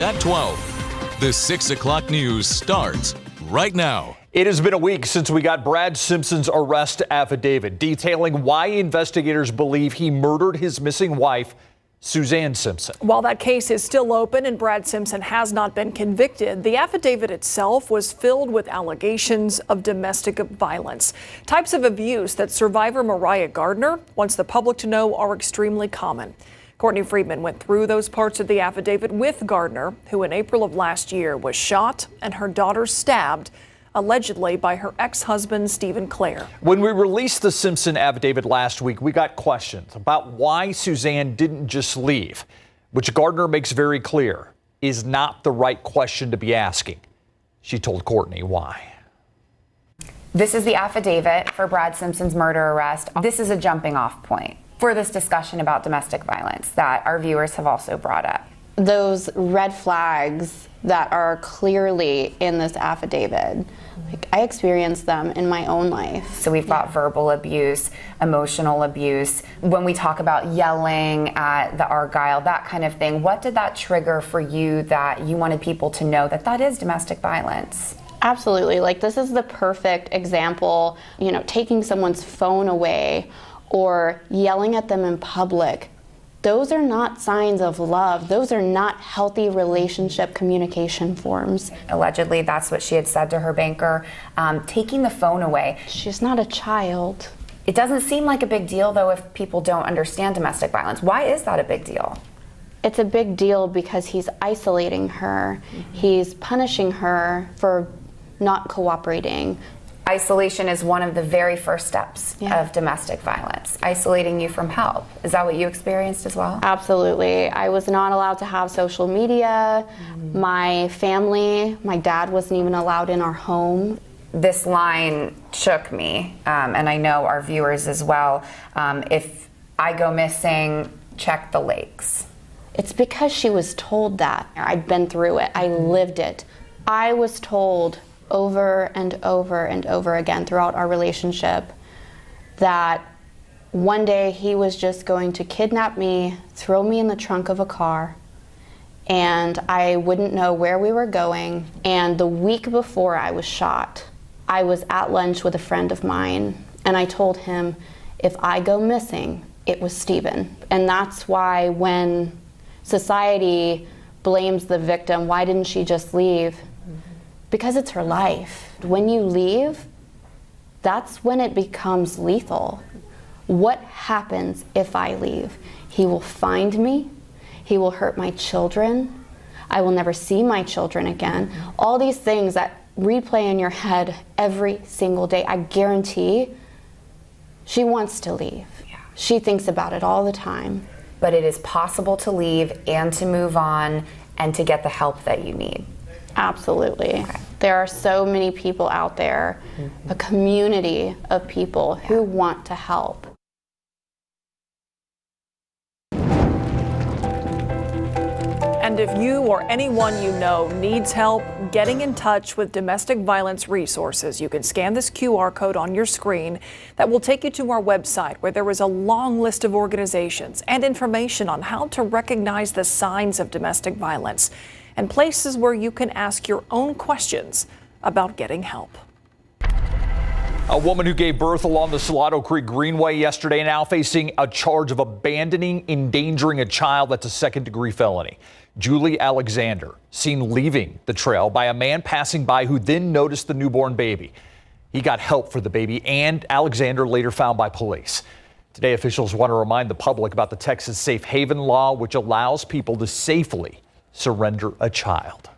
At 12, the 6 o'clock news starts right now. It has been a week since we got Brad Simpson's arrest affidavit detailing why investigators believe he murdered his missing wife, Suzanne Simpson. While that case is still open and Brad Simpson has not been convicted, the affidavit itself was filled with allegations of domestic violence. Types of abuse that survivor Mariah Gardner wants the public to know are extremely common. Courtney Friedman went through those parts of the affidavit with Gardner, who in April of last year was shot and her daughter stabbed, allegedly by her ex-husband, Stephen Clare. When we released the Simpson affidavit last week, we got questions about why Suzanne didn't just leave, which Gardner makes very clear is not the right question to be asking. She told Courtney why. This is the affidavit for Brad Simpson's murder arrest. This is a jumping off point for this discussion about domestic violence that our viewers have also brought up. Those red flags that are clearly in this affidavit, I experienced them in my own life. So we've got verbal abuse, emotional abuse. When we talk about yelling at the Argyle, that kind of thing, what did that trigger for you that you wanted people to know that that is domestic violence? Absolutely. Like, this is the perfect example, taking someone's phone away or yelling at them in public. Those are not signs of love. Those are not healthy relationship communication forms. Allegedly, that's what she had said to her banker. Taking the phone away. She's not a child. It doesn't seem like a big deal, though, if people don't understand domestic violence. Why is that a big deal? It's a big deal because he's isolating her. He's punishing her for not cooperating. Isolation is one of the very first steps of domestic violence. Isolating you from help. Is that what you experienced as well? Absolutely. I was not allowed to have social media. My family, my dad wasn't even allowed in our home. This line shook me, and I know our viewers as well. If I go missing, check the lakes. It's because she was told that. I'd been through it. I lived it. I was told over and over and over again throughout our relationship that one day he was just going to kidnap me, throw me in the trunk of a car, and I wouldn't know where we were going. And the week before I was shot, I was at lunch with a friend of mine, and I told him, if I go missing, it was Stephen. And that's why when society blames the victim, why didn't she just leave? Because it's her life. When you leave, that's when it becomes lethal. What happens if I leave? He will find me. He will hurt my children. I will never see my children again. All these things that replay in your head every single day. I guarantee she wants to leave. She thinks about it all the time. But it is possible to leave and to move on and to get the help that you need. Absolutely. Okay. There are so many people out there, a community of people who want to help. And if you or anyone you know needs help getting in touch with domestic violence resources, you can scan this QR code on your screen that will take you to our website, where there is a long list of organizations and information on how to recognize the signs of domestic violence, and places where you can ask your own questions about getting help. A woman who gave birth along the Salado Creek Greenway yesterday now facing a charge of abandoning, endangering a child. That's a second-degree felony. Julie Alexander, seen leaving the trail by a man passing by who then noticed the newborn baby. He got help for the baby, and Alexander later found by police. Today, officials want to remind the public about the Texas Safe Haven law, which allows people to safely surrender a child.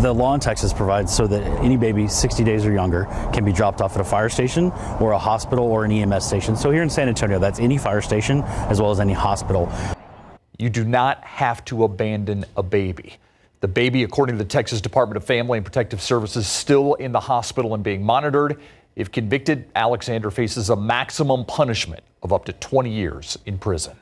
The law in Texas provides so that any baby 60 days or younger can be dropped off at a fire station or a hospital or an EMS station. So here in San Antonio, that's any fire station as well as any hospital. You do not have to abandon a baby. The baby, according to the Texas Department of Family and Protective Services, is still in the hospital and being monitored. If convicted, Alexander faces a maximum punishment of up to 20 years in prison.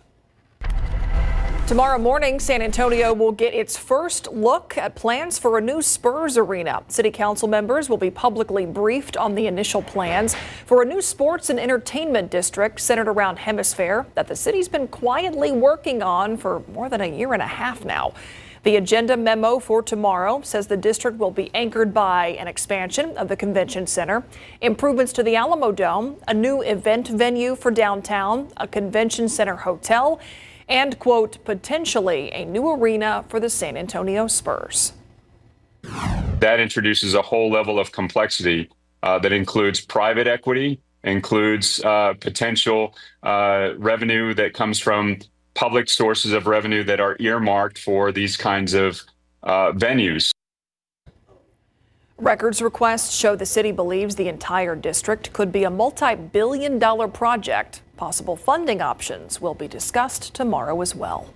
Tomorrow morning, San Antonio will get its first look at plans for a new Spurs arena. City council members will be publicly briefed on the initial plans for a new sports and entertainment district centered around Hemisphere that the city's been quietly working on for more than a year and a half now. The agenda memo for tomorrow says the district will be anchored by an expansion of the convention center, improvements to the Alamo Dome, a new event venue for downtown, a convention center hotel, and, quote, potentially a new arena for the San Antonio Spurs. That introduces a whole level of complexity that includes private equity, includes potential revenue that comes from public sources of revenue that are earmarked for these kinds of venues. Records requests show the city believes the entire district could be a multi-billion-dollar project. Possible funding options will be discussed tomorrow as well.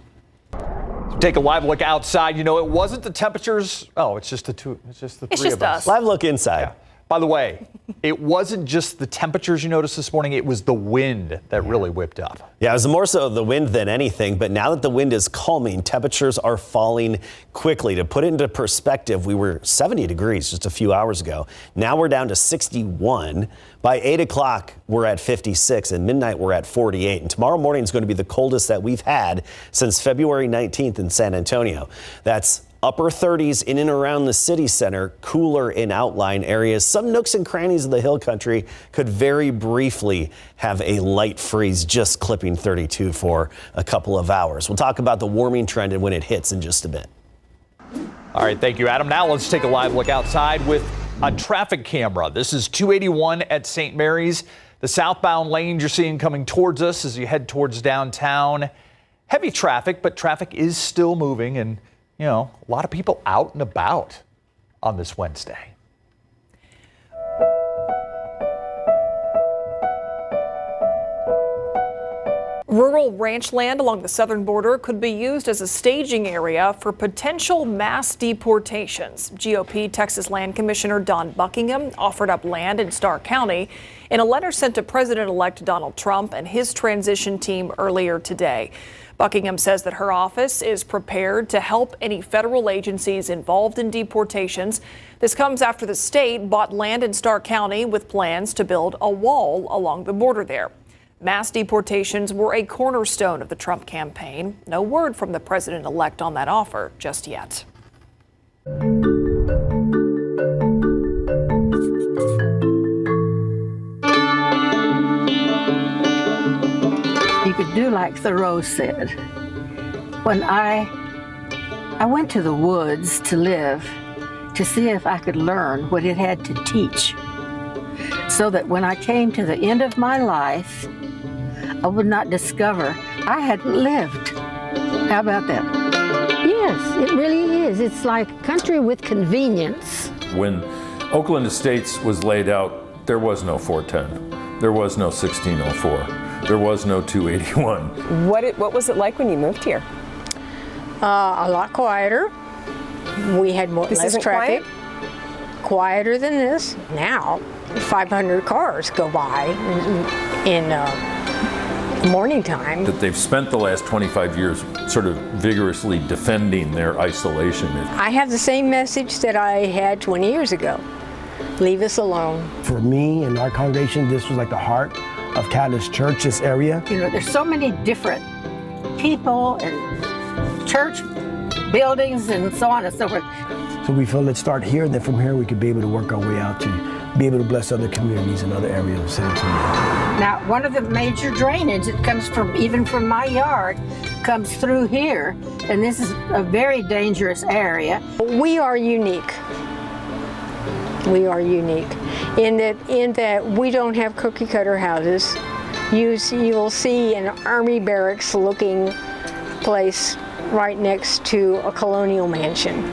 Take a live look outside. You know, it wasn't the temperatures. Oh, it's just the three of us. Live look inside. Yeah. By the way, it wasn't just the temperatures you noticed this morning. It was the wind that really whipped up. Yeah, it was more so the wind than anything. But now that the wind is calming, temperatures are falling quickly. To put it into perspective, we were 70 degrees just a few hours ago. Now we're down to 61. By 8 o'clock, we're at 56, and midnight, we're at 48. And tomorrow morning is going to be the coldest that we've had since February 19th in San Antonio. That's upper 30s in and around the city center, cooler in outlying areas. Some nooks and crannies of the hill country could very briefly have a light freeze, just clipping 32 for a couple of hours. We'll talk about the warming trend and when it hits in just a bit. All right, thank you, Adam. Now let's take a live look outside with a traffic camera. This is 281 at St. Mary's. The southbound lanes you're seeing coming towards us as you head towards downtown. Heavy traffic, but traffic is still moving, and you know, a lot of people out and about on this Wednesday. Rural ranch land along the southern border could be used as a staging area for potential mass deportations. GOP Texas Land Commissioner Don Buckingham offered up land in Starr County in a letter sent to President-elect Donald Trump and his transition team earlier today. Buckingham says that her office is prepared to help any federal agencies involved in deportations. This comes after the state bought land in Starr County with plans to build a wall along the border there. Mass deportations were a cornerstone of the Trump campaign. No word from the president-elect on that offer just yet. You could do like Thoreau said. When I went to the woods to live, to see if I could learn what it had to teach, so that when I came to the end of my life, I would not discover I hadn't lived. How about that? Yes, it really is. It's like country with convenience. When Oakland Estates was laid out, there was no 410. There was no 1604. There was no 281. What was it like when you moved here? A lot quieter. We had less traffic. Quieter than this. Now, 500 cars go by in morning time. That they've spent the last 25 years sort of vigorously defending their isolation. I have the same message that I had 20 years ago. Leave us alone. For me and our congregation, this was like the heart of Catalyst Church, this area. You know, there's so many different people and church buildings and so on and so forth. So we felt let's start here, and then from here we could be able to work our way out to be able to bless other communities in other areas of San Antonio. Now, one of the major drainage that comes from, even from my yard, comes through here, and this is a very dangerous area. We are unique. We are unique in that we don't have cookie cutter houses. You will see an army barracks looking place right next to a colonial mansion.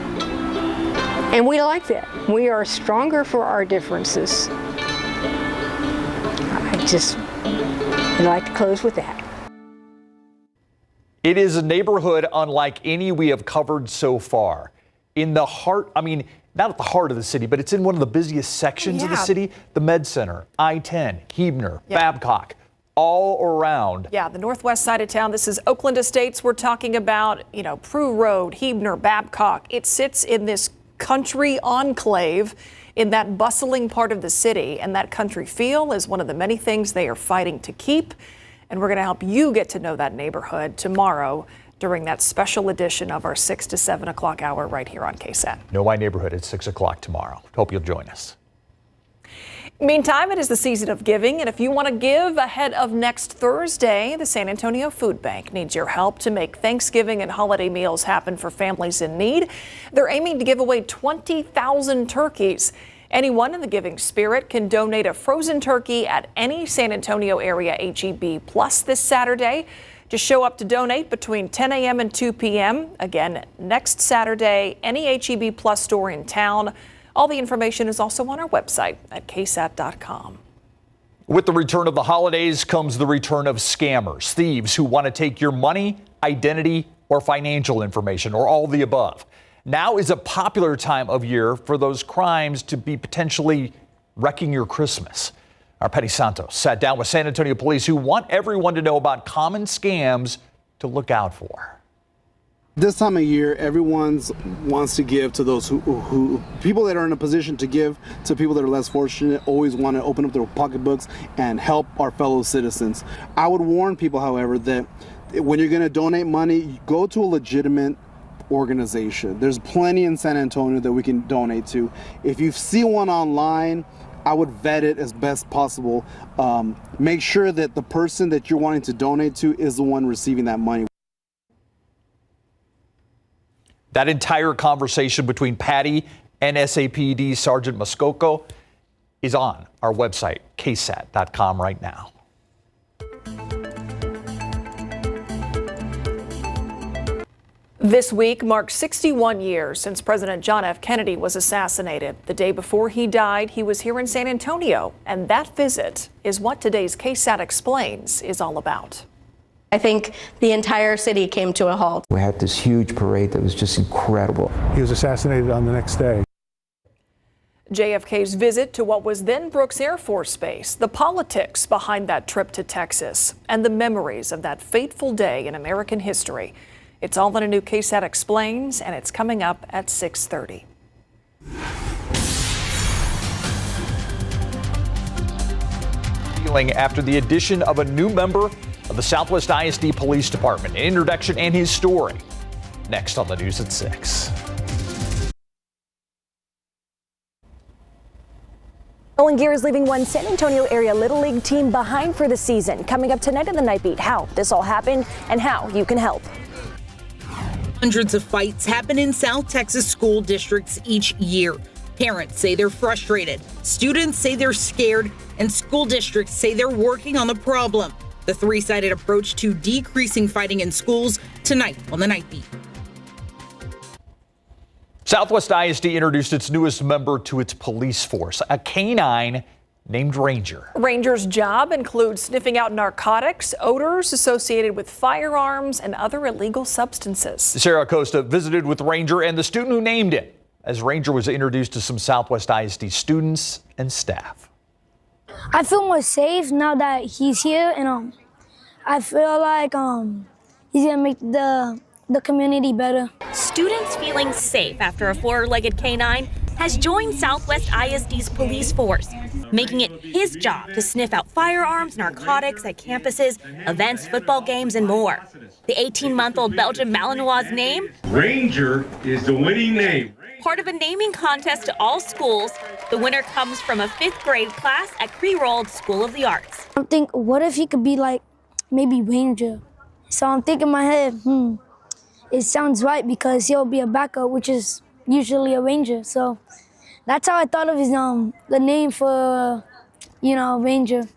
And we like that. We are stronger for our differences. I'd like to close with that. It is a neighborhood unlike any we have covered so far. In the heart, I mean, not at the heart of the city, but it's in one of the busiest sections of the city, the Med Center, I-10, Huebner, Babcock, all around. Yeah, the northwest side of town. This is Oakland Estates we're talking about, you know, Prue Road, Huebner, Babcock. It sits in this country enclave in that bustling part of the city, and that country feel is one of the many things they are fighting to keep. And we're going to help you get to know that neighborhood tomorrow during that special edition of our 6 to 7 o'clock hour right here on KSAT. Know My Neighborhood at 6 o'clock tomorrow. Hope you'll join us. Meantime, it is the season of giving, and if you want to give ahead of next Thursday, the San Antonio Food Bank needs your help to make Thanksgiving and holiday meals happen for families in need. They're aiming to give away 20,000 turkeys. Anyone in the giving spirit can donate a frozen turkey at any San Antonio area HEB Plus this Saturday. Just show up to donate between 10 a.m. and 2 p.m. Again, next Saturday, any HEB Plus store in town. All the information is also on our website at ksat.com. With the return of the holidays comes the return of scammers, thieves who want to take your money, identity, or financial information, or all the above. Now is a popular time of year for those crimes to be potentially wrecking your Christmas. Our Petty Santos sat down with San Antonio police who want everyone to know about common scams to look out for. This time of year, everyone wants to give to those who people that are in a position to give to people that are less fortunate, always want to open up their pocketbooks and help our fellow citizens. I would warn people, however, that when you're going to donate money, go to a legitimate organization. There's plenty in San Antonio that we can donate to. If you see one online, I would vet it as best possible. Make sure that the person that you're wanting to donate to is the one receiving that money. That entire conversation between Patty and SAPD Sergeant Muskoka is on our website, ksat.com right now. This week marks 61 years since President John F. Kennedy was assassinated. The day before he died, he was here in San Antonio, and that visit is what today's KSAT Explains is all about. I think the entire city came to a halt. We had this huge parade that was just incredible. He was assassinated on the next day. JFK's visit to what was then Brooks Air Force Base, the politics behind that trip to Texas, and the memories of that fateful day in American history. It's all in a new KSAT Explains, and it's coming up at 6:30. Feeling after the addition of a new member of the Southwest ISD Police Department. An introduction and his story. Next on the news at 6. Owen Gear is leaving one San Antonio area Little League team behind for the season. Coming up tonight in the Night Beat, how this all happened and how you can help. Hundreds of fights happen in South Texas school districts each year. Parents say they're frustrated, students say they're scared, and school districts say they're working on the problem. The three-sided approach to decreasing fighting in schools tonight on the Night Beat. Southwest ISD introduced its newest member to its police force, a canine named Ranger. Ranger's job includes sniffing out narcotics, odors associated with firearms, and other illegal substances. Sarah Acosta visited with Ranger and the student who named him as Ranger was introduced to some Southwest ISD students and staff. I feel more safe now that he's here, and I feel like he's gonna make the community better. Students feeling safe after a four-legged canine has joined Southwest ISD's police force, making it his job to sniff out firearms, narcotics at campuses, events, football games, and more. The 18-month-old Belgian Malinois' name? Ranger is the winning name. Part of a naming contest to all schools. The winner comes from a 5th grade class at Pre-Rolled School of the Arts. I'm thinking, what if he could be like maybe Ranger? So I'm thinking in my head, it sounds right because he'll be a backup, which is usually a Ranger. So that's how I thought of his the name for Ranger.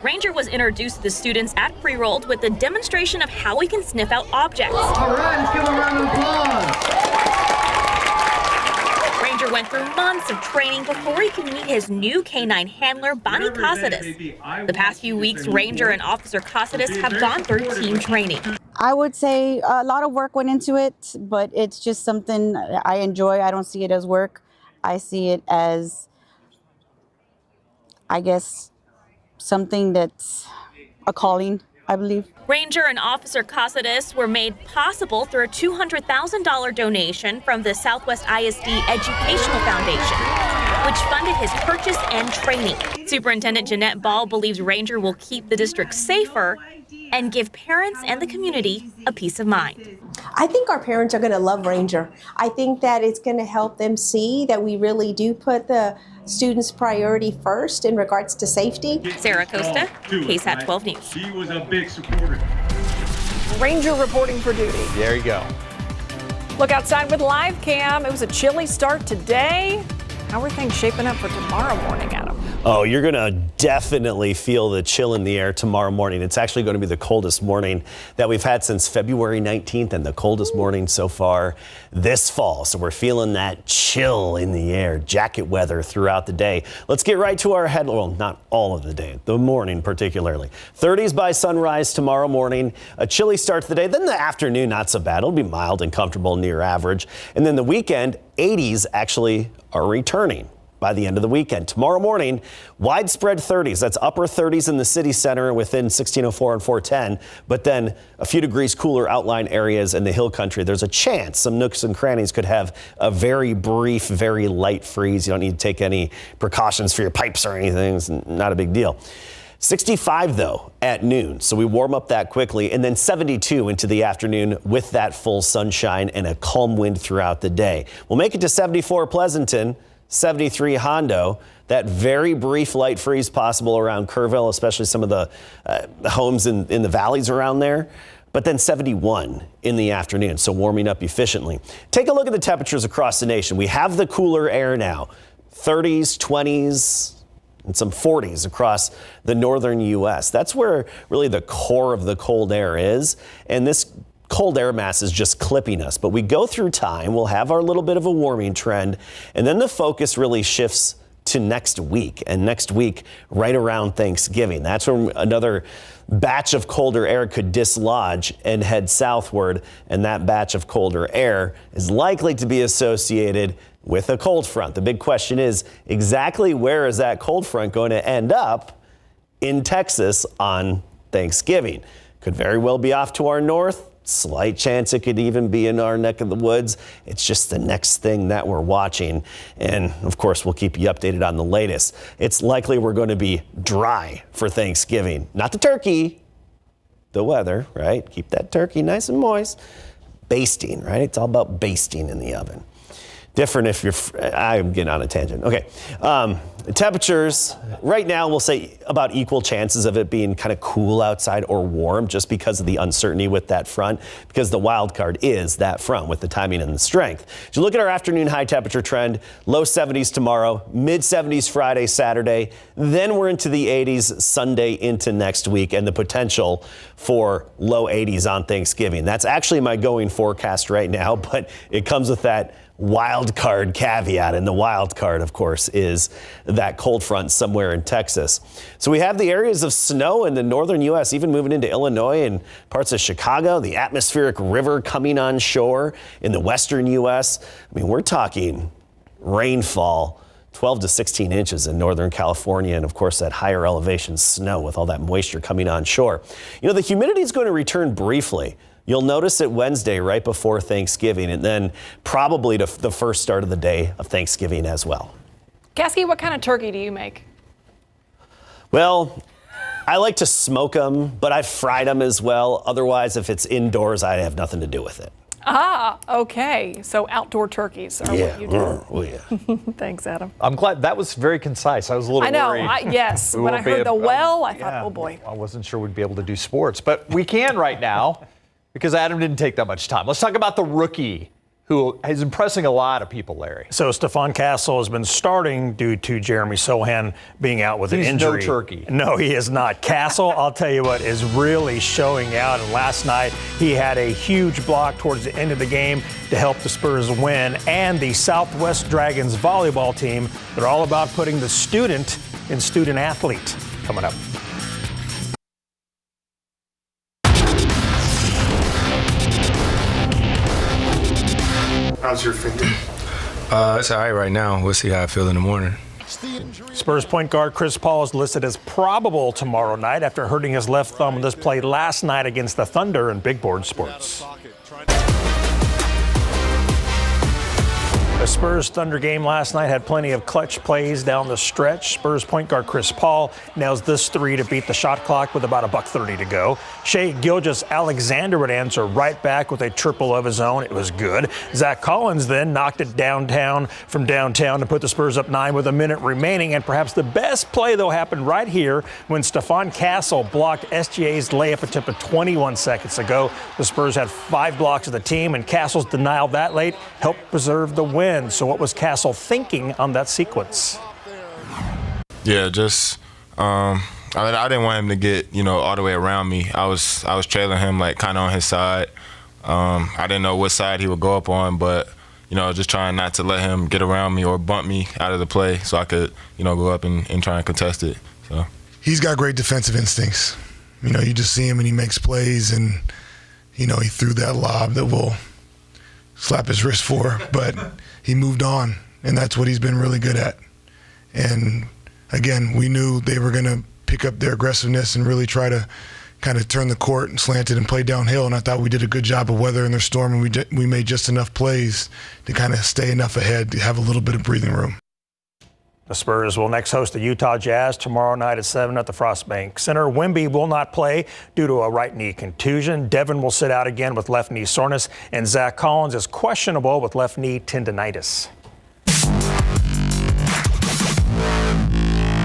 Ranger was introduced to the students at Pre-Rolled with a demonstration of how he can sniff out objects. All right, let's give him a round of applause. Ranger went through months of training before he could meet his new canine handler, Bonnie Casadas. The past few weeks, Ranger and Officer Casadas have gone through team training. I would say a lot of work went into it, but it's just something I enjoy. I don't see it as work. I see it as, I guess, something that's a calling, I believe. Ranger and Officer Casadas were made possible through a $200,000 donation from the Southwest ISD Educational Foundation. which funded his purchase and training. Superintendent Jeanette Ball believes Ranger will keep the district safer and give parents and the community a peace of mind. I think our parents are going to love Ranger. I think that it's going to help them see that we really do put the students' priority first in regards to safety. Sarah Costa, KSAT 12 News. She was a big supporter. Ranger reporting for duty. There you go. Look outside with live cam. It was a chilly start today. How are things shaping up for tomorrow morning, Adam? Oh, you're going to definitely feel the chill in the air tomorrow morning. It's actually going to be the coldest morning that we've had since February 19th and the coldest morning so far this fall. So we're feeling that chill in the air, jacket weather throughout the day. Let's get right to our well, not all of the day, the morning particularly. 30s by sunrise tomorrow morning, a chilly start to the day. Then the afternoon, not so bad. It'll be mild and comfortable, near average. And then the weekend, 80s actually are returning by the end of the weekend. Tomorrow morning, widespread 30s. That's upper 30s in the city center within 1604 and 410. But then a few degrees cooler outlying areas in the hill country. There's a chance some nooks and crannies could have a very brief, very light freeze. You don't need to take any precautions for your pipes or anything. It's not a big deal. 65 though at noon, so we warm up that quickly, and then 72 into the afternoon with that full sunshine and a calm wind throughout the day. We'll make it to 74 Pleasanton, 73 Hondo. That very brief light freeze possible around Kerrville, especially some of the homes in the valleys around there. But then 71 in the afternoon, so warming up efficiently. Take a look at the temperatures across the nation. We have the cooler air now, 30s, 20s, and some 40s across the northern U.S. That's where really the core of the cold air is. And this cold air mass is just clipping us. But we go through time, we'll have our little bit of a warming trend, and then the focus really shifts to next week. And next week, right around Thanksgiving, that's when another batch of colder air could dislodge and head southward. And that batch of colder air is likely to be associated with a cold front. The big question is exactly where is that cold front going to end up in Texas on Thanksgiving? Could very well be off to our north. Slight chance it could even be in our neck of the woods. It's just the next thing that we're watching. And of course, we'll keep you updated on the latest. It's likely we're going to be dry for Thanksgiving. Not the turkey, the weather, right? Keep that turkey nice and moist. Basting, right? It's all about basting in the oven. Different if you're, I'm getting on a tangent. Okay. Temperatures right now, we'll say about equal chances of it being kind of cool outside or warm just because of the uncertainty with that front, because the wild card is that front with the timing and the strength. As you look at our afternoon high temperature trend, low 70s tomorrow, mid 70s Friday, Saturday. Then we're into the 80s Sunday into next week and the potential for low 80s on Thanksgiving. That's actually my going forecast right now, but it comes with that wild card caveat, and the wild card, of course, is that cold front somewhere in Texas. So we have the areas of snow in the northern U.S., even moving into Illinois and parts of Chicago, the atmospheric river coming on shore in the western U.S. I mean, we're talking rainfall 12 to 16 inches in Northern California, and of course that higher elevation snow with all that moisture coming on shore. You know, the humidity is going to return briefly. You'll notice it Wednesday right before Thanksgiving, and then probably to the first start of the day of Thanksgiving as well. Caskey, what kind of turkey do you make? Well, I like to smoke them, but I've fried them as well. Otherwise, if it's indoors, I have nothing to do with it. Ah, okay. So outdoor turkeys are what you do. Oh, yeah. Thanks, Adam. I'm glad that was very concise. I was a little worried. I know. Yes. When I heard the well, I thought, oh boy. I wasn't sure we'd be able to do sports, but we can right now. Because Adam didn't take that much time. Let's talk about the rookie who is impressing a lot of people, Larry. So Stephon Castle has been starting due to Jeremy Sohan being out with an injury. He's no turkey. No, he is not. Castle, I'll tell you what, is really showing out. And last night, he had a huge block towards the end of the game to help the Spurs win. And the Southwest Dragons volleyball team, they're all about putting the student in student athlete. Coming up. How's your finger? It's all right now. We'll see how I feel in the morning. Spurs point guard Chris Paul is listed as probable tomorrow night after hurting his left thumb in this play last night against the Thunder in Big Board Sports. The Spurs Thunder game last night had plenty of clutch plays down the stretch. Spurs point guard Chris Paul nails this three to beat the shot clock with about $1:30 to go. Shai Gilgeous-Alexander would answer right back with a triple of his own. It was good. Zach Collins then knocked it from downtown to put the Spurs up 9 with a minute remaining. And perhaps the best play, though, happened right here when Stephon Castle blocked SGA's layup attempt at 21 seconds ago. The Spurs had 5 blocks of the team, and Castle's denial that late helped preserve the win. So what was Castle thinking on that sequence? Yeah, just I didn't want him to get all the way around me. I was trailing him like kind of on his side. I didn't know what side he would go up on, but just trying not to let him get around me or bump me out of the play, so I could go up and try and contest it. So he's got great defensive instincts. You just see him and he makes plays, and he threw that lob that we'll slap his wrist for, but he moved on, and that's what he's been really good at. And again, we knew they were going to pick up their aggressiveness and really try to kind of turn the court and slant it and play downhill, and I thought we did a good job of weathering their storm, and we made just enough plays to kind of stay enough ahead to have a little bit of breathing room. The Spurs will next host the Utah Jazz tomorrow night at 7 at the Frostbank Center. Wemby will not play due to a right knee contusion. Devin will sit out again with left knee soreness, and Zach Collins is questionable with left knee tendonitis.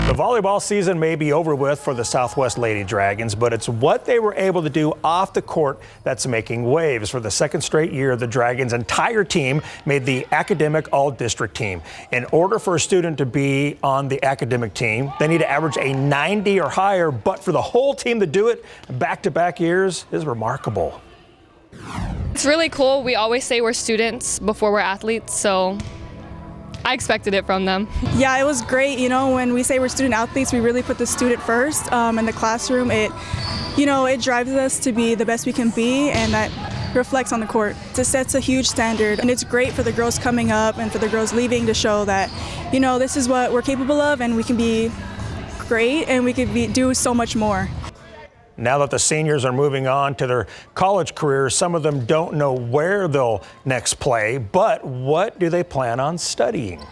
The volleyball season may be over with for the Southwest Lady Dragons, but it's what they were able to do off the court that's making waves. For the second straight year, the Dragons' entire team made the academic all-district team. In order for a student to be on the academic team, they need to average a 90 or higher, but for the whole team to do it back-to-back years is remarkable. It's really cool. We always say we're students before we're athletes, so I expected it from them. Yeah, it was great. When we say we're student athletes, we really put the student first. In the classroom, it drives us to be the best we can be, and that reflects on the court. It sets a huge standard, and it's great for the girls coming up and for the girls leaving to show that, this is what we're capable of, and we can be great, and we could do so much more. Now that the seniors are moving on to their college careers, some of them don't know where they'll next play, but what do they plan on studying?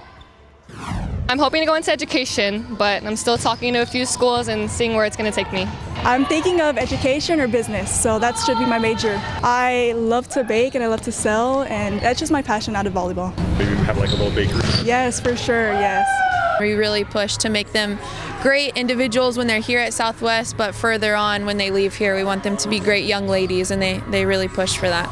I'm hoping to go into education, but I'm still talking to a few schools and seeing where it's going to take me. I'm thinking of education or business, so that should be my major. I love to bake and I love to sell, and that's just my passion out of volleyball. Maybe have like a little bakery? Yes, for sure, yes. We really push to make them great individuals when they're here at Southwest, but further on when they leave here, we want them to be great young ladies, and they really push for that.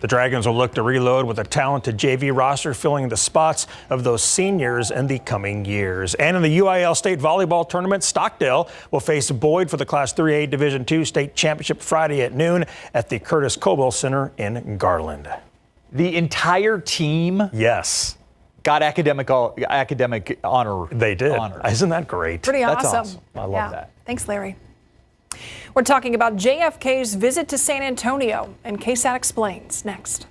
The Dragons will look to reload with a talented JV roster filling the spots of those seniors in the coming years. And in the UIL State Volleyball Tournament, Stockdale will face Boyd for the Class 3A Division II State Championship Friday at noon at the Curtis Coble Center in Garland. The entire team? Yes. Got academic honor. They did. Honor. Isn't that great? Pretty awesome. That's awesome. I love that. Thanks, Larry. We're talking about JFK's visit to San Antonio, and KSAT explains next.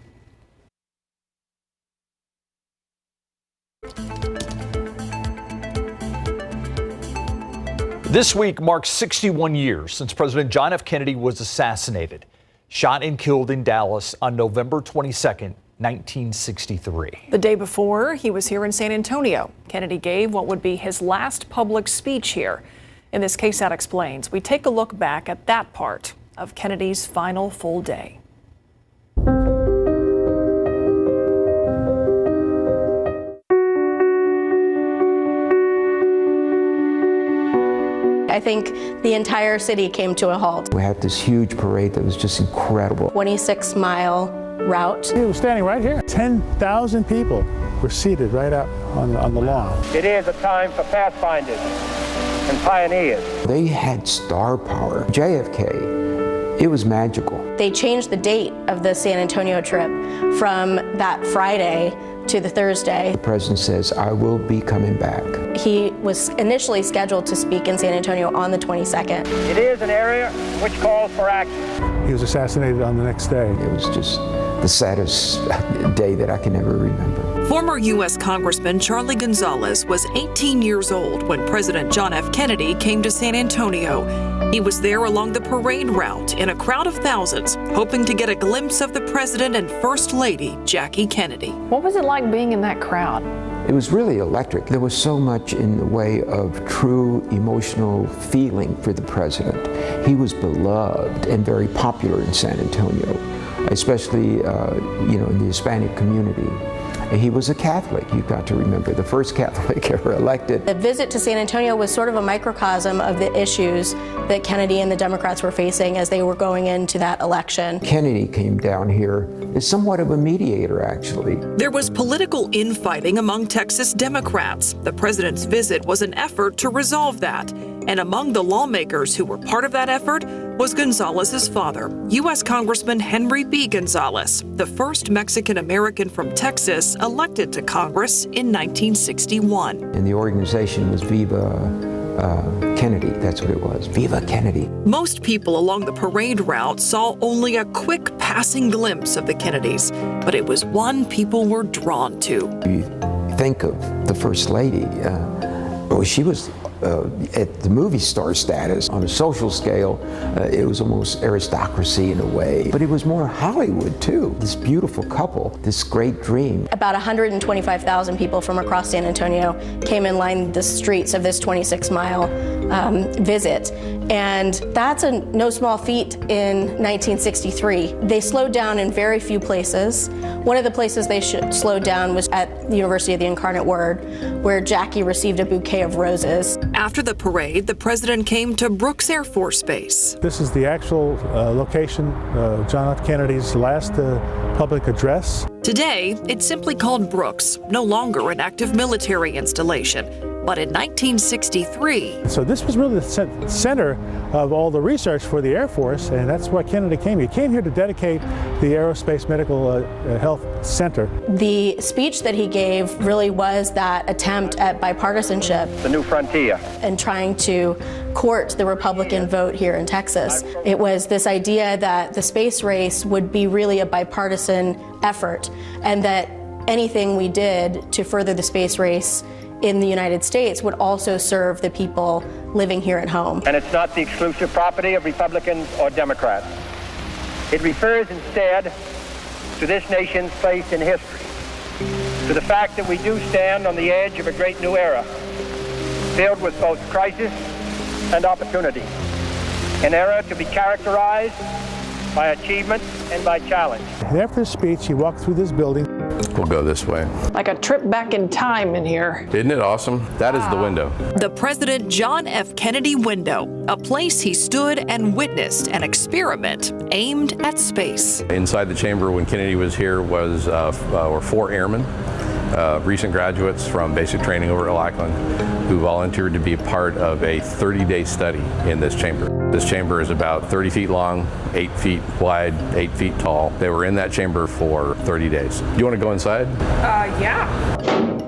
This week marks 61 years since President John F. Kennedy was assassinated, shot and killed in Dallas on November 22nd, 1963. The day before, he was here in San Antonio. Kennedy gave what would be his last public speech here. In this KSAT Explains, we take a look back at that part of Kennedy's final full day. I think the entire city came to a halt. We had this huge parade that was just incredible. 26-mile route. He was standing right here. 10,000 people were seated right up on the lawn. It is a time for pathfinders and pioneers. They had star power. JFK, it was magical. They changed the date of the San Antonio trip from that Friday to the Thursday. The president says, I will be coming back. He was initially scheduled to speak in San Antonio on the 22nd. It is an area which calls for action. He was assassinated on the next day. It was just the saddest day that I can ever remember. Former U.S. Congressman Charlie Gonzalez was 18 years old when President John F. Kennedy came to San Antonio. He was there along the parade route in a crowd of thousands, hoping to get a glimpse of the president and First Lady Jackie Kennedy. What was it like being in that crowd? It was really electric. There was so much in the way of true emotional feeling for the president. He was beloved and very popular in San Antonio, especially in the Hispanic community. He was a Catholic, you've got to remember, the first Catholic ever elected. The visit to San Antonio was sort of a microcosm of the issues that Kennedy and the Democrats were facing as they were going into that election. Kennedy came down here as somewhat of a mediator, actually. There was political infighting among Texas Democrats. The president's visit was an effort to resolve that. And among the lawmakers who were part of that effort was Gonzalez's father, U.S. Congressman Henry B. Gonzalez, the first Mexican-American from Texas elected to Congress in 1961. And the organization was Viva Kennedy, that's what it was, Viva Kennedy. Most people along the parade route saw only a quick passing glimpse of the Kennedys, but it was one people were drawn to. You think of the First Lady, she was at the movie star status. On a social scale, it was almost aristocracy in a way, but it was more Hollywood too. This beautiful couple, this great dream. About 125,000 people from across San Antonio came and lined the streets of this 26-mile visit. And that's no small feat in 1963. They slowed down in very few places. One of the places they slowed down was at the University of the Incarnate Word, where Jackie received a bouquet of roses. After the parade, the president came to Brooks Air Force Base. This is the actual location of John F. Kennedy's last public address. Today, it's simply called Brooks, no longer an active military installation. But in 1963... So this was really the center of all the research for the Air Force, and that's why Kennedy came. He came here to dedicate the Aerospace Medical Health Center. The speech that he gave really was that attempt at bipartisanship. The new frontier. And trying to court the Republican vote here in Texas. It was this idea that the space race would be really a bipartisan effort, and that anything we did to further the space race in the United States would also serve the people living here at home. And it's not the exclusive property of Republicans or Democrats. It refers instead to this nation's place in history, to the fact that we do stand on the edge of a great new era, filled with both crisis and opportunity, an era to be characterized by achievement and by challenge. And after his speech, he walked through this building. We'll go this way. Like a trip back in time in here. Isn't it awesome? That is the window. The President John F. Kennedy window, a place he stood and witnessed an experiment aimed at space. Inside the chamber when Kennedy was here were 4 airmen, recent graduates from basic training over at Lackland, who volunteered to be part of a 30-day study in this chamber. This chamber is about 30 feet long, 8 feet wide, 8 feet tall. They were in that chamber for 30 days. Do you want to go inside? Yeah.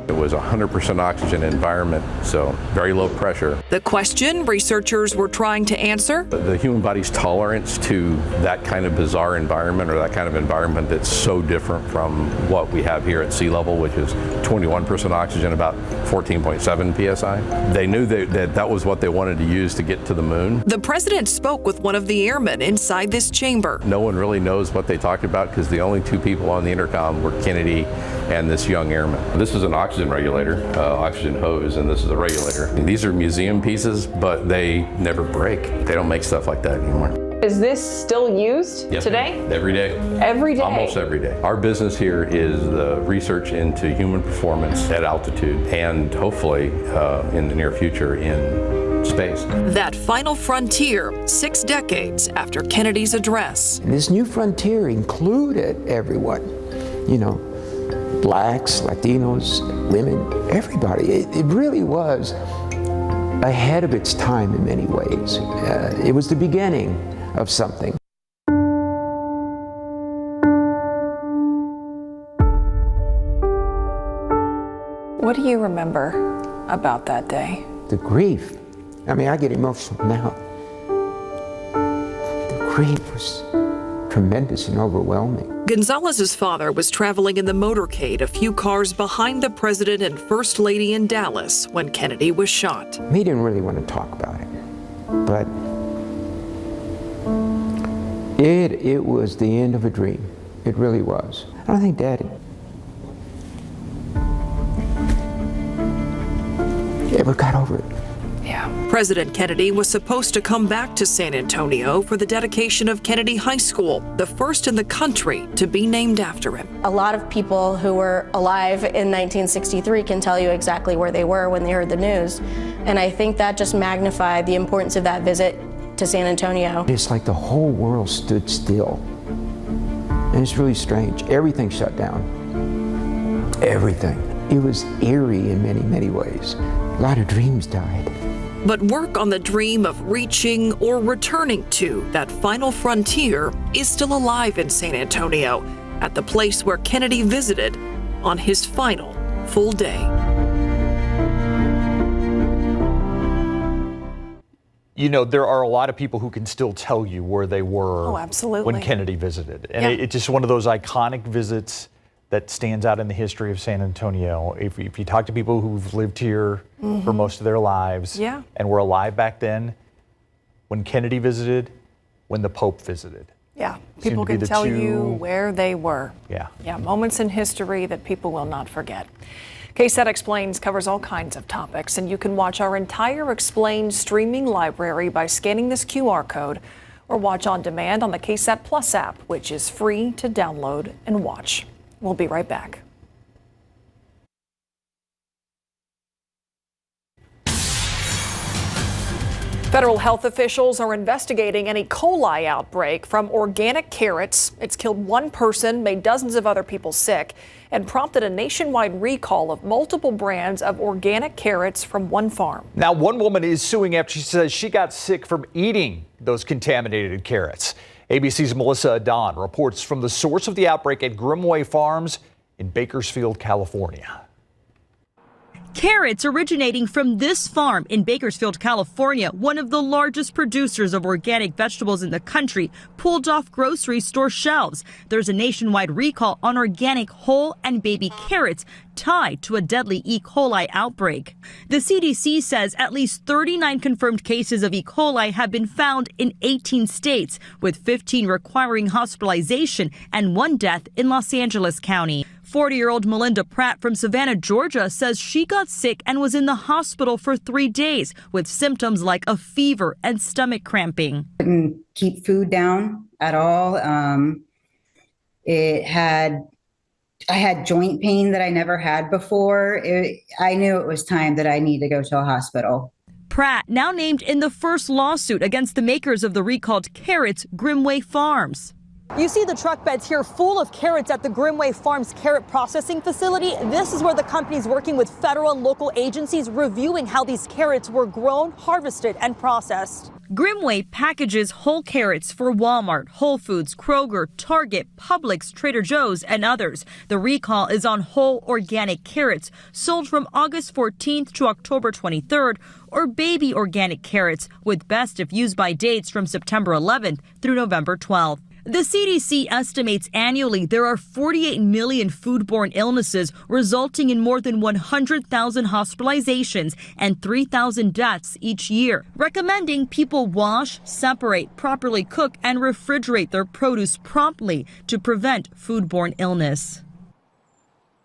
It was 100% oxygen environment, so very low pressure. The question researchers were trying to answer? The human body's tolerance to that kind of bizarre environment, or that kind of environment that's so different from what we have here at sea level, which is 21% oxygen, about 14.7 psi. They knew that was what they wanted to use to get to the moon. The president spoke with one of the airmen inside this chamber. No one really knows what they talked about because the only 2 people on the intercom were Kennedy and this young airman. This is an oxygen regulator, oxygen hose, and this is a regulator. And these are museum pieces, but they never break. They don't make stuff like that anymore. Is this still used today? Every day. Every day? Almost every day. Our business here is the research into human performance at altitude, and hopefully in the near future in space. That final frontier, 6 decades after Kennedy's address. And this new frontier included everyone, blacks, Latinos, women, everybody. It really was ahead of its time in many ways. It was the beginning of something. What do you remember about that day? The grief. I mean, I get emotional now. The grief was tremendous and overwhelming. Gonzalez's father was traveling in the motorcade a few cars behind the president and first lady in Dallas when Kennedy was shot. He didn't really want to talk about it, but it was the end of a dream. It really was. I don't think Dad ever got over it. President Kennedy was supposed to come back to San Antonio for the dedication of Kennedy High School, the first in the country to be named after him. A lot of people who were alive in 1963 can tell you exactly where they were when they heard the news. And I think that just magnified the importance of that visit to San Antonio. It's like the whole world stood still. And it's really strange. Everything shut down. Everything. It was eerie in many, many ways. A lot of dreams died. But work on the dream of reaching or returning to that final frontier is still alive in San Antonio, at the place where Kennedy visited on his final full day. You know, there are a lot of people who can still tell you where they were when Kennedy visited. And it's just one of those iconic visits that stands out in the history of San Antonio. If you talk to people who've lived here for most of their lives and were alive back then, when Kennedy visited, when the Pope visited. Yeah, people can tell you where they were. Yeah, moments in history that people will not forget. KSAT Explains covers all kinds of topics, and you can watch our entire Explained streaming library by scanning this QR code or watch on demand on the KSAT Plus app, which is free to download and watch. We'll be right back. Federal health officials are investigating an E. coli outbreak from organic carrots. It's killed one person, made dozens of other people sick, and prompted a nationwide recall of multiple brands of organic carrots from one farm. Now, one woman is suing after she says she got sick from eating those contaminated carrots. ABC's Melissa Adon reports from the source of the outbreak at Grimway Farms in Bakersfield, California. Carrots originating from this farm in Bakersfield, California, one of the largest producers of organic vegetables in the country, pulled off grocery store shelves. There's a nationwide recall on organic whole and baby carrots tied to a deadly E. coli outbreak. The CDC says at least 39 confirmed cases of E. coli have been found in 18 states, with 15 requiring hospitalization and one death in Los Angeles County. 40-year-old Melinda Pratt from Savannah, Georgia, says she got sick and was in the hospital for 3 days with symptoms like a fever and stomach cramping. Couldn't keep food down at all. I had joint pain that I never had before. I knew it was time that I need to go to a hospital. Pratt now named in the first lawsuit against the makers of the recalled carrots, Grimway Farms. You see the truck beds here full of carrots at the Grimway Farms carrot processing facility. This is where the company's working with federal and local agencies reviewing how these carrots were grown, harvested, and processed. Grimway packages whole carrots for Walmart, Whole Foods, Kroger, Target, Publix, Trader Joe's, and others. The recall is on whole organic carrots sold from August 14th to October 23rd, or baby organic carrots with best if used by dates from September 11th through November 12th. The CDC estimates annually there are 48 million foodborne illnesses, resulting in more than 100,000 hospitalizations and 3,000 deaths each year, recommending people wash, separate, properly cook, and refrigerate their produce promptly to prevent foodborne illness.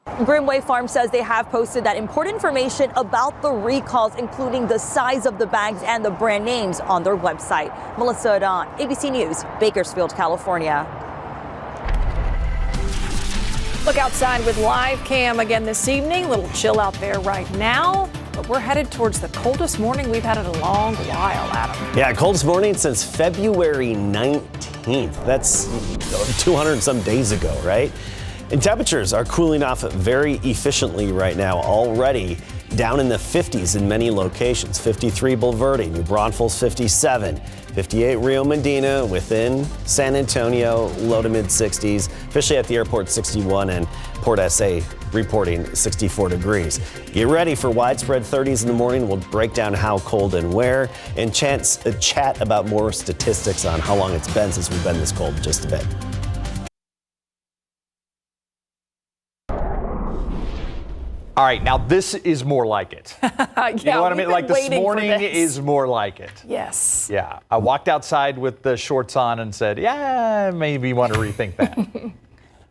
Grimway Farm says they have posted that important information about the recalls, including the size of the bags and the brand names, on their website. Melissa Adon, ABC News, Bakersfield, California. Look outside with live cam again this evening. A little chill out there right now, but we're headed towards the coldest morning we've had in a long while, Adam. Yeah, coldest morning since February 19th. That's 200 and some days ago, right? And temperatures are cooling off very efficiently right now, already down in the 50s in many locations. 53 Bulverde, New Braunfels 57, 58 Rio Medina, within San Antonio, low to mid 60s, officially at the airport 61, and Port SA reporting 64 degrees. Get ready for widespread 30s in the morning. We'll break down how cold and where, and chat about more statistics on how long it's been since we've been this cold in just a bit. All right, now this is more like it. You know what I mean? Like this morning is more like it. Yes. Yeah, I walked outside with the shorts on and said, yeah, maybe want to rethink that.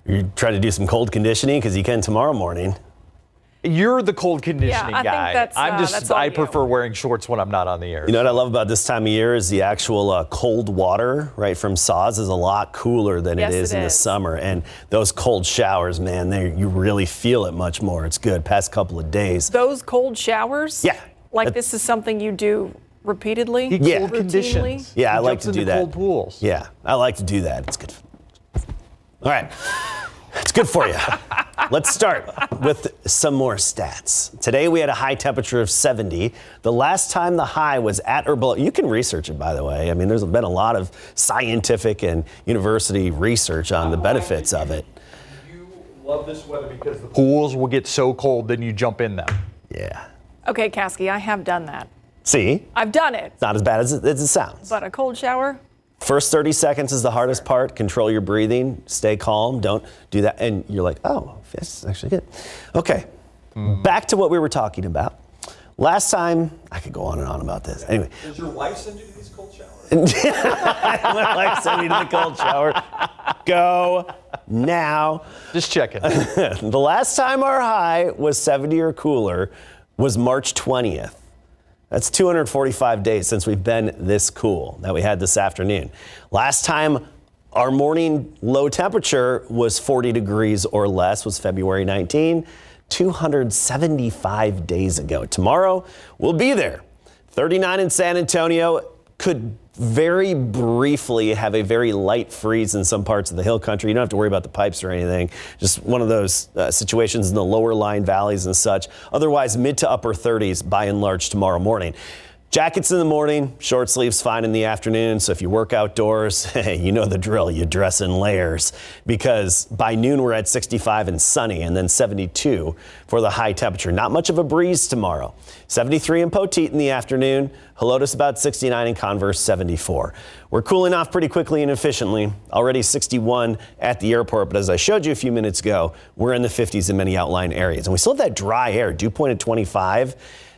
You try to do some cold conditioning because you can tomorrow morning. You're the cold conditioning guy. Think that's I prefer wearing shorts when I'm not on the air. You know what I love about this time of year is the actual cold water, right, from Saws is a lot cooler than it is in the summer. And those cold showers, man, you really feel it much more. It's good. Past couple of days. Those cold showers? Yeah. Like this is something you do repeatedly? Cold conditions. Yeah, I He like jumps to do into that. Cold pools. Yeah, I like to do that. It's good. All right. It's good for you. Let's start with some more stats. Today we had a high temperature of 70. The last time the high was at or below, you can research it, by the way. I mean, there's been a lot of scientific and university research on the benefits of it. You love this weather because the pools will get so cold, then you jump in them. Yeah. Okay, Kasky, I have done that. See? I've done it. It's not as bad as it sounds. But a cold shower? First 30 seconds is the hardest part. Control your breathing. Stay calm. Don't do that. And you're like, oh, that's actually good. Okay. Back to what we were talking about. Last time, I could go on and on about this. Anyway. Does your wife send you to these cold showers? My wife sent me to the cold shower. Go now. Just checking. The last time our high was 70 or cooler was March 20th. That's 245 days since we've been this cool that we had this afternoon. Last time our morning low temperature was 40 degrees or less was February 19, 275 days ago. Tomorrow we'll be there. 39 in San Antonio, could very briefly have a very light freeze in some parts of the hill country. You don't have to worry about the pipes or anything. Just one of those situations in the lower lying valleys and such. Otherwise, mid to upper 30s by and large tomorrow morning. Jackets in the morning, short sleeves fine in the afternoon. So if you work outdoors, hey, you know the drill. You dress in layers because by noon we're at 65 and sunny and then 72 for the high temperature. Not much of a breeze tomorrow. 73 in Poteet in the afternoon. Helotes about 69 and Converse 74. We're cooling off pretty quickly and efficiently. Already 61 at the airport, but as I showed you a few minutes ago, we're in the 50s in many outlying areas. And we still have that dry air, dew point at 25,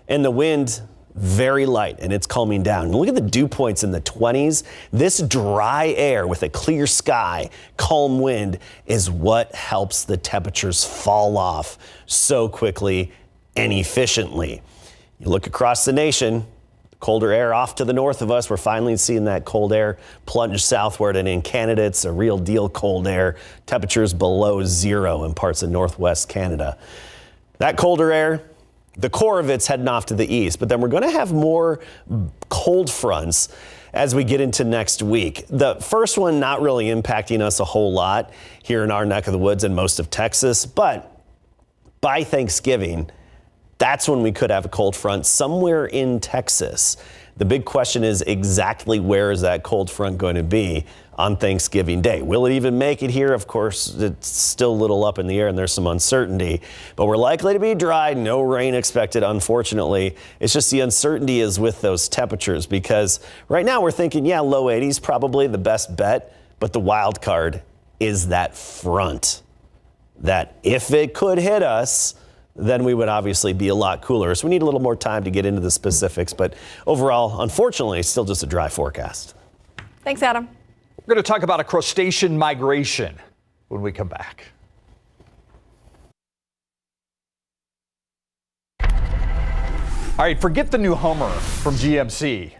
and the wind very light, and it's calming down. Look at the dew points in the 20s. This dry air with a clear sky, calm wind is what helps the temperatures fall off so quickly and efficiently. You look across the nation, colder air off to the north of us. We're finally seeing that cold air plunge southward, and in Canada, it's a real deal cold air. Temperatures below zero in parts of northwest Canada. That colder air, the core of it's heading off to the east, but then we're going to have more cold fronts as we get into next week. The first one not really impacting us a whole lot here in our neck of the woods and most of Texas, but by Thanksgiving, that's when we could have a cold front somewhere in Texas. The big question is exactly where is that cold front going to be on Thanksgiving Day? Will it even make it here? Of course, it's still a little up in the air and there's some uncertainty, but we're likely to be dry. No rain expected, unfortunately. It's just the uncertainty is with those temperatures because right now we're thinking, yeah, low 80s, probably the best bet, but the wild card is that front. That if it could hit us, then we would obviously be a lot cooler. So we need a little more time to get into the specifics. But overall, unfortunately, it's still just a dry forecast. Thanks, Adam. We're going to talk about a crustacean migration when we come back. All right, forget the new Hummer from GMC.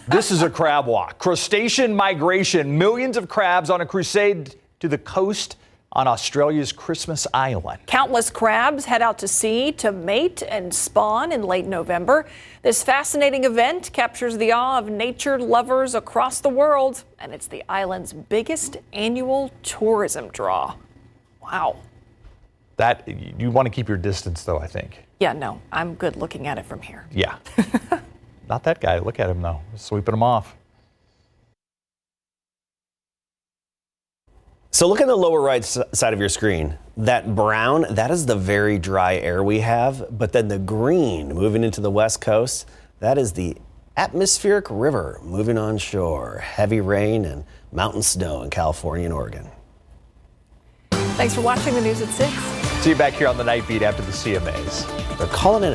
This is a crab walk. Crustacean migration. Millions of crabs on a crusade to the coast on Australia's Christmas Island. Countless crabs head out to sea to mate and spawn in late November. This fascinating event captures the awe of nature lovers across the world, and it's the island's biggest annual tourism draw. Wow. That you want to keep your distance, though, I think. Yeah, no, I'm good looking at it from here. Yeah. Not that guy. Look at him, though. Sweeping him off. So look in the lower right side of your screen. That brown, that is the very dry air we have. But then the green moving into the west coast, that is the atmospheric river moving on shore. Heavy rain and mountain snow in California and Oregon. Thanks for watching the news at 6. See you back here on the Night Beat after the CMAs. They're calling it